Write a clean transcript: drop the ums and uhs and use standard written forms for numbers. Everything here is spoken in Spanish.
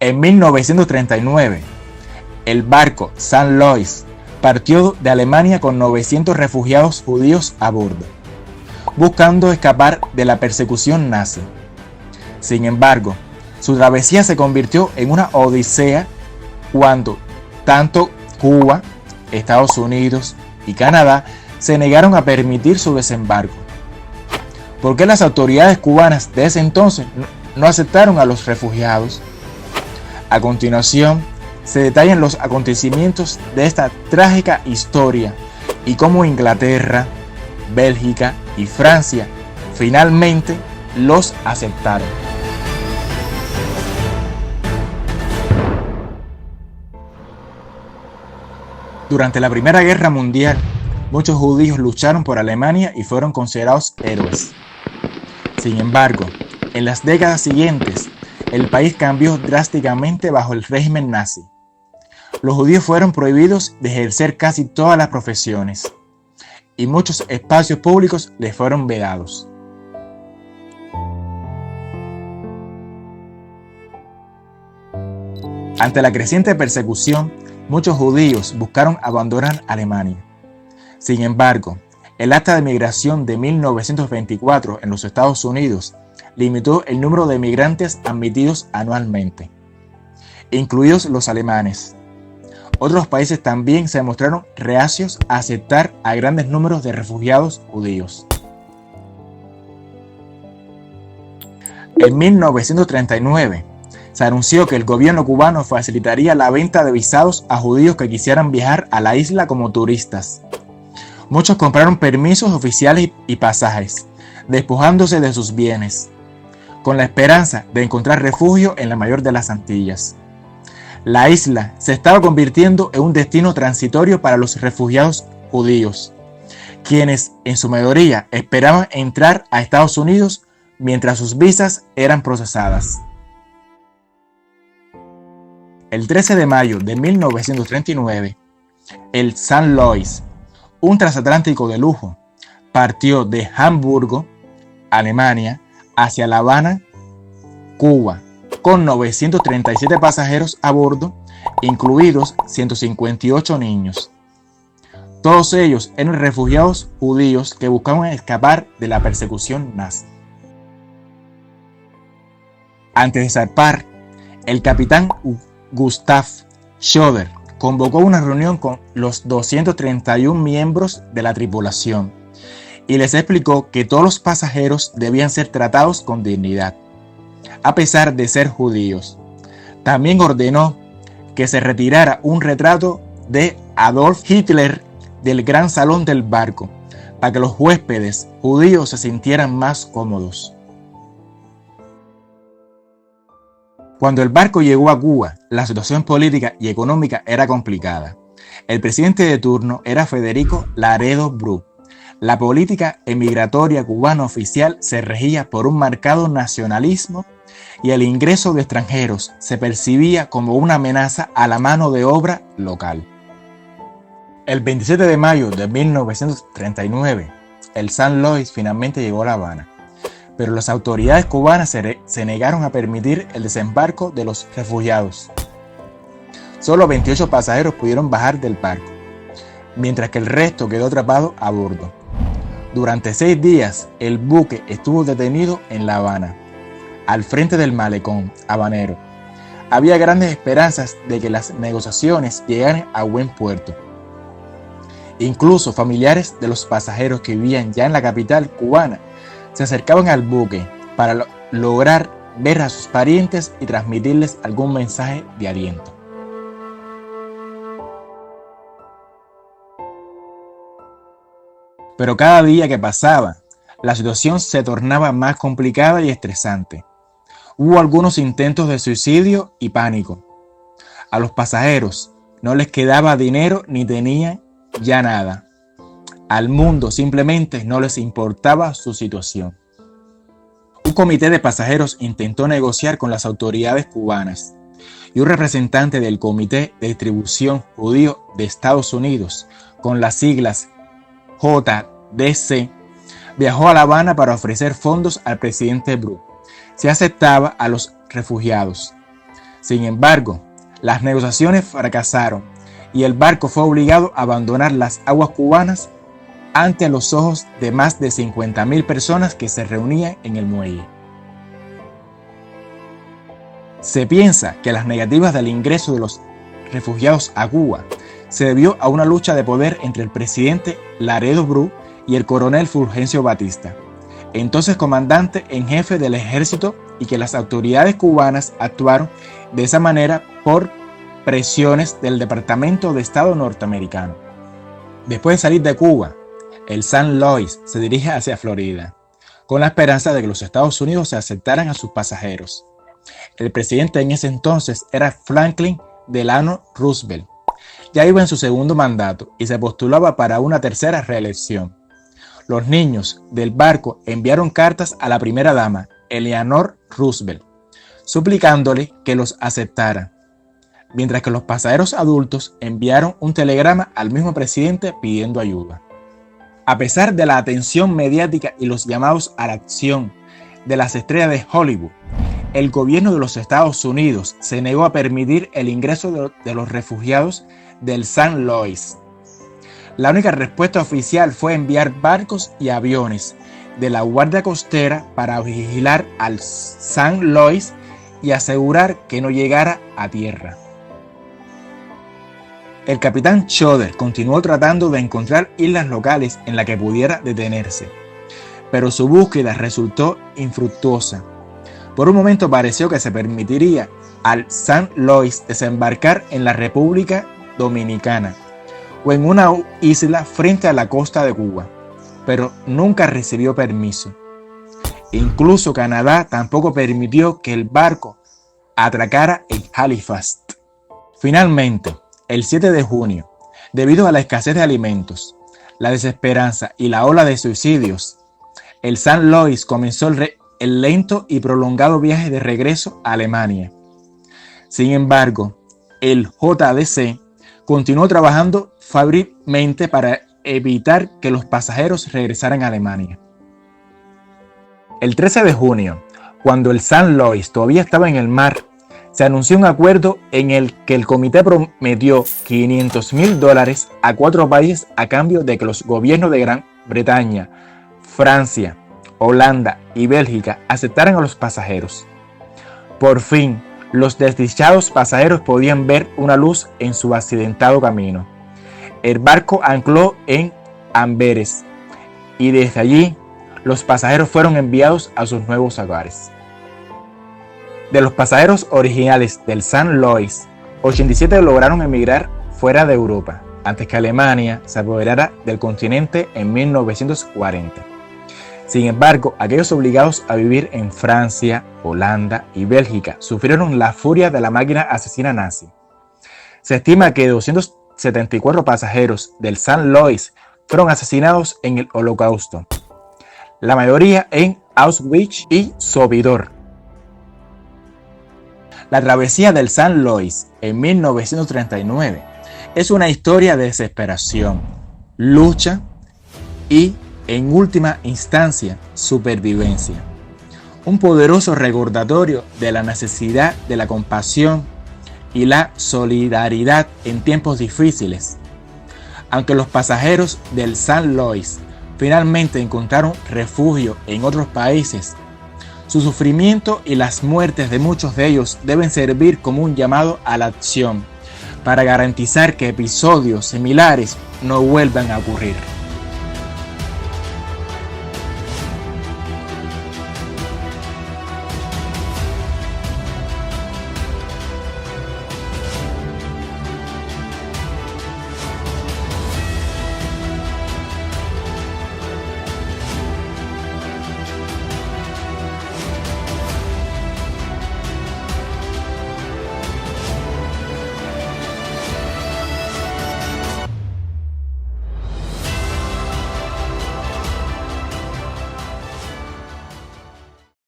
En 1939, el barco St. Louis partió de Alemania con 900 refugiados judíos a bordo, buscando escapar de la persecución nazi. Sin embargo, su travesía se convirtió en una odisea cuando tanto Cuba, Estados Unidos y Canadá se negaron a permitir su desembarco. ¿Por qué las autoridades cubanas de ese entonces no aceptaron a los refugiados? A continuación, se detallan los acontecimientos de esta trágica historia y cómo Inglaterra, Bélgica y Francia finalmente los aceptaron. Durante la Primera Guerra Mundial, muchos judíos lucharon por Alemania y fueron considerados héroes. Sin embargo, en las décadas siguientes, el país cambió drásticamente bajo el régimen nazi. Los judíos fueron prohibidos de ejercer casi todas las profesiones y muchos espacios públicos les fueron vedados. Ante la creciente persecución, muchos judíos buscaron abandonar Alemania. Sin embargo, el Acta de Migración de 1924 en los Estados Unidos limitó el número de migrantes admitidos anualmente, incluidos los alemanes. Otros países también se mostraron reacios a aceptar a grandes números de refugiados judíos. En 1939, se anunció que el gobierno cubano facilitaría la venta de visados a judíos que quisieran viajar a la isla como turistas. Muchos compraron permisos oficiales y pasajes, despojándose de sus bienes, con la esperanza de encontrar refugio en la mayor de las Antillas. La isla se estaba convirtiendo en un destino transitorio para los refugiados judíos, quienes en su mayoría esperaban entrar a Estados Unidos mientras sus visas eran procesadas. El 13 de mayo de 1939, el St. Louis, un transatlántico de lujo, partió de Hamburgo, Alemania, hacia La Habana, Cuba, con 937 pasajeros a bordo, incluidos 158 niños. Todos ellos eran refugiados judíos que buscaban escapar de la persecución nazi. Antes de zarpar, el capitán Gustav Schroeder convocó una reunión con los 231 miembros de la tripulación y les explicó que todos los pasajeros debían ser tratados con dignidad, a pesar de ser judíos. También ordenó que se retirara un retrato de Adolf Hitler del gran salón del barco, para que los huéspedes judíos se sintieran más cómodos. Cuando el barco llegó a Cuba, la situación política y económica era complicada. El presidente de turno era Federico Laredo Bru. La política emigratoria cubana oficial se regía por un marcado nacionalismo y el ingreso de extranjeros se percibía como una amenaza a la mano de obra local. El 27 de mayo de 1939, el St. Louis finalmente llegó a La Habana, pero las autoridades cubanas se negaron a permitir el desembarco de los refugiados. Solo 28 pasajeros pudieron bajar del barco, mientras que el resto quedó atrapado a bordo. Durante 6 días, el buque estuvo detenido en La Habana, al frente del malecón habanero. Había grandes esperanzas de que las negociaciones llegaran a buen puerto. Incluso familiares de los pasajeros que vivían ya en la capital cubana se acercaban al buque para lograr ver a sus parientes y transmitirles algún mensaje de aliento. Pero cada día que pasaba, la situación se tornaba más complicada y estresante. Hubo algunos intentos de suicidio y pánico. A los pasajeros no les quedaba dinero ni tenían ya nada. Al mundo simplemente no les importaba su situación. Un comité de pasajeros intentó negociar con las autoridades cubanas y un representante del Comité de Distribución Judío de Estados Unidos, con las siglas JDC, viajó a La Habana para ofrecer fondos al presidente Bru si aceptaba a los refugiados. Sin embargo, las negociaciones fracasaron y el barco fue obligado a abandonar las aguas cubanas ante los ojos de más de 50.000 personas que se reunían en el muelle. Se piensa que las negativas del ingreso de los refugiados a Cuba se debió a una lucha de poder entre el presidente Laredo Bru y el coronel Fulgencio Batista, entonces comandante en jefe del ejército, y que las autoridades cubanas actuaron de esa manera por presiones del Departamento de Estado norteamericano. Después de salir de Cuba, el San Lois se dirige hacia Florida, con la esperanza de que los Estados Unidos se aceptaran a sus pasajeros. El presidente en ese entonces era Franklin Delano Roosevelt. Ya iba en su segundo mandato y se postulaba para una tercera reelección. Los niños del barco enviaron cartas a la primera dama, Eleanor Roosevelt, suplicándole que los aceptara, mientras que los pasajeros adultos enviaron un telegrama al mismo presidente pidiendo ayuda. A pesar de la atención mediática y los llamados a la acción de las estrellas de Hollywood, el gobierno de los Estados Unidos se negó a permitir el ingreso de los refugiados del San Lois. La única respuesta oficial fue enviar barcos y aviones de la Guardia Costera para vigilar al San Lois y asegurar que no llegara a tierra. El capitán Choder continuó tratando de encontrar islas locales en las que pudiera detenerse, pero su búsqueda resultó infructuosa. Por un momento pareció que se permitiría al San Lois desembarcar en la República Dominicana o en una isla frente a la costa de Cuba, pero nunca recibió permiso. Incluso Canadá tampoco permitió que el barco atracara en Halifax. Finalmente, el 7 de junio, debido a la escasez de alimentos, la desesperanza y la ola de suicidios, el San Lois comenzó el lento y prolongado viaje de regreso a Alemania. Sin embargo, el JDC continuó trabajando febrilmente para evitar que los pasajeros regresaran a Alemania. El 13 de junio, cuando el San Lois todavía estaba en el mar, se anunció un acuerdo en el que el comité prometió $500,000 a 4 países a cambio de que los gobiernos de Gran Bretaña, Francia, Holanda y Bélgica aceptaran a los pasajeros. Por fin, los desdichados pasajeros podían ver una luz en su accidentado camino. El barco ancló en Amberes y desde allí los pasajeros fueron enviados a sus nuevos hogares. De los pasajeros originales del San Lois, 87 lograron emigrar fuera de Europa, antes que Alemania se apoderara del continente en 1940. Sin embargo, aquellos obligados a vivir en Francia, Holanda y Bélgica sufrieron la furia de la máquina asesina nazi. Se estima que 274 pasajeros del San Lois fueron asesinados en el Holocausto, la mayoría en Auschwitz y Sobibor. La travesía del San Lois en 1939 es una historia de desesperación, lucha y, en última instancia, supervivencia. Un poderoso recordatorio de la necesidad de la compasión y la solidaridad en tiempos difíciles. Aunque los pasajeros del San Lois finalmente encontraron refugio en otros países, su sufrimiento y las muertes de muchos de ellos deben servir como un llamado a la acción para garantizar que episodios similares no vuelvan a ocurrir.